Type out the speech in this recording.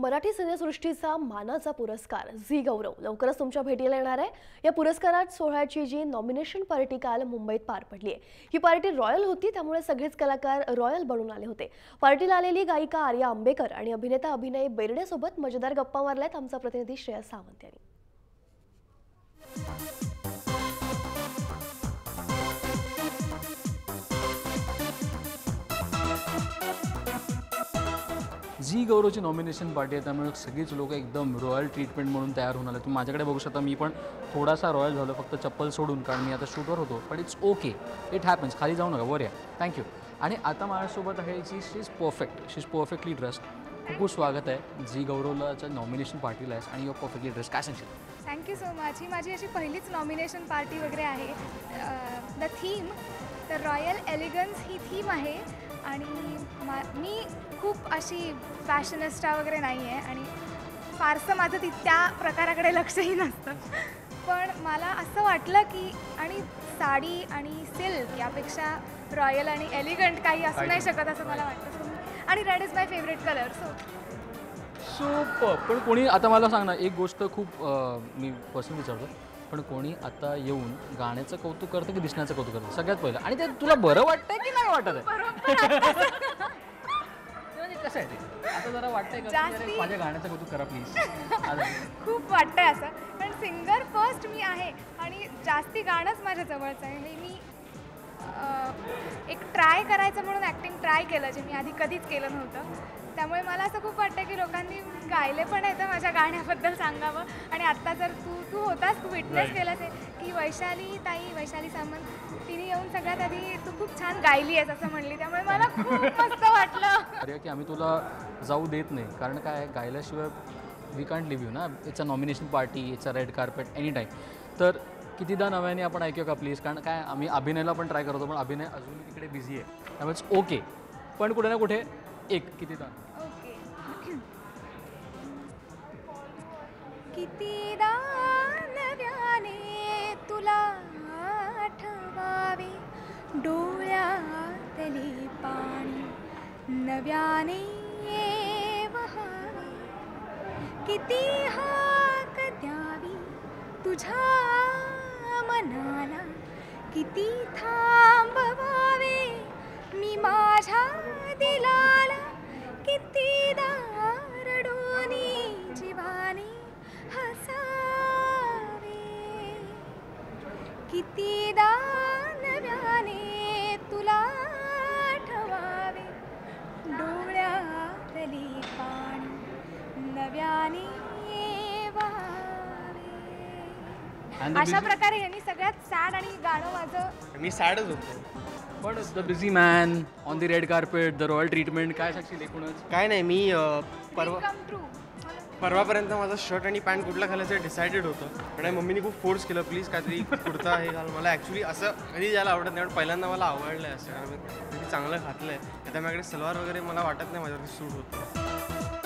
मराठी सिनेसृष्टीचा मानाचा पुरस्कार झी गौरव लवकरच तुमच्या भेटीला येणार आहे। या पुरस्कारात सोहळ्याची जी नॉमिनेशन पार्टी काल मुंबईत पार पडली आहे। ही पार्टी रॉयल होती, त्यामुळे सगळेच कलाकार रॉयल बनून आले होते। पार्टीला आलेली गायिका आर्या आंबेकर आणि अभिनेता अभिनय बेर्डे सोबत मजेदार गप्पा मारल्यात आमचा प्रतिनिधी श्रेया सावंत यांनी। झी गौरवची नॉमिनेशन पार्टी आहे, त्यामुळे सगळीच लोक एकदम रॉयल ट्रीटमेंट म्हणून तयार होऊन आले। तुम्ही माझ्याकडे बघू शकता, मी पण थोडासा रॉयल झालो, फक्त चप्पल सोडून, कारण मी आता शूटवर होतो। पण इट्स ओके, इट हॅपन्स। खाली जाऊ नका, वर या। थँक्यू। आणि आता माझ्यासोबत आहे she is perfect, she is perfectly dressed. खूप खूप स्वागत आहे झी गौरवलाच्या नॉमिनेशन पार्टीला आहेस आणि यू आर परफेक्टली ड्रेस्ड। काय सांगशील? Thank you so much. ही माझी अशी पहिलीच नॉमिनेशन पार्टी वगैरे आहे। द थीम तर रॉयल एलिगन्स ही थीम आहे आणि मी खूप अशी फॅशनिस्टा वगैरे नाही आहे आणि फारसं माझं त्या प्रकाराकडे लक्षही नसतं, पण मला असं वाटलं की आणि साडी आणि सिल्क यापेक्षा रॉयल आणि एलिगंट काही असू नाही शकत असं मला वाटतं। आणि red is my favourite colour. So पण कोणी आता मला सांग ना, एक गोष्ट खूप मी पर्सनली विचारतो, पण कोणी आता येऊन गाण्याचं कौतुक करतं की दिसण्याचं कौतुक करतं सगळ्यात पहिलं? आणि ते तुला बरं वाटतंय की नाही वाटत आहे? कसं आहे ते आता जरा वाटतंय का माझ्या गाण्याचं कौतुक करा प्लीज? खूप वाटतंय असं, पण सिंगर फर्स्ट मी आहे आणि जास्ती गाणंच माझ्या जवळचं आहे। हे मी एक ट्राय करायचं म्हणून ॲक्टिंग ट्राय केलं, जे मी आधी कधीच केलं नव्हतं। त्यामुळे मला असं खूप वाटतं की लोकांनी गायले पण आहे तर माझ्या गाण्याबद्दल सांगावं। आणि आत्ता जर तू होतास, तू विटनेस केलंस आहे की वैशाली सामंत तिने येऊन सगळ्यात आधी तू खूप छान गायली आहेस असं म्हणली, त्यामुळे मला खूप मस्त वाटलं। अरे की आम्ही तुला जाऊ देत नाही, कारण काय गायल्याशिवाय वी कांट लिव्ह यू ना। It's a nomination party, it's a red carpet, any time. तर कितीदा नव्याने आपण ऐकूया का प्लीज? कारण काय आम्ही अभिनयला पण ट्राय करतो, पण अभिनय अजूनही तिकडे बिझी आहे, त्यामुळे ओके, पण कुठे ना कुठे एक कितीदा ओके। कितीदा नव्याने तुला आठवावे, डोळ्यातले पाणी नव्याने वहावे, किती हाक द्यावी तुझ्या मनाला, किती थांबवावे मी माझ्या दिलाला, कितीदा रडोनी जीवाने हसावे, कितीदा नव्याने तुला आठवावे, डोळ्यातले पाणी नव्याने अशा प्रकारे यांनी सगळ्यात सॅड आणि गाणं माझं मी सॅडच होतो, पण the busy man on the red carpet, the royal treatment, काय सांगशील एकूणच? काय नाही, मी कम ट्रू परवापर्यंत माझा शर्ट आणि पॅन्ट कुठला घालायचं डिसाइडेड होतं, पण मम्मीने खूप फोर्स केलं, प्लीज काहीतरी कुर्ता हे घाल। मला ॲक्च्युली असं कधी जायला आवडत नाही, पण पहिल्यांदा मला आवडलं आहे असं, कधी चांगलं घातलं आहे। आता माझ्याकडे सलवार वगैरे मला वाटत नाही माझ्यावरती सूट होतं।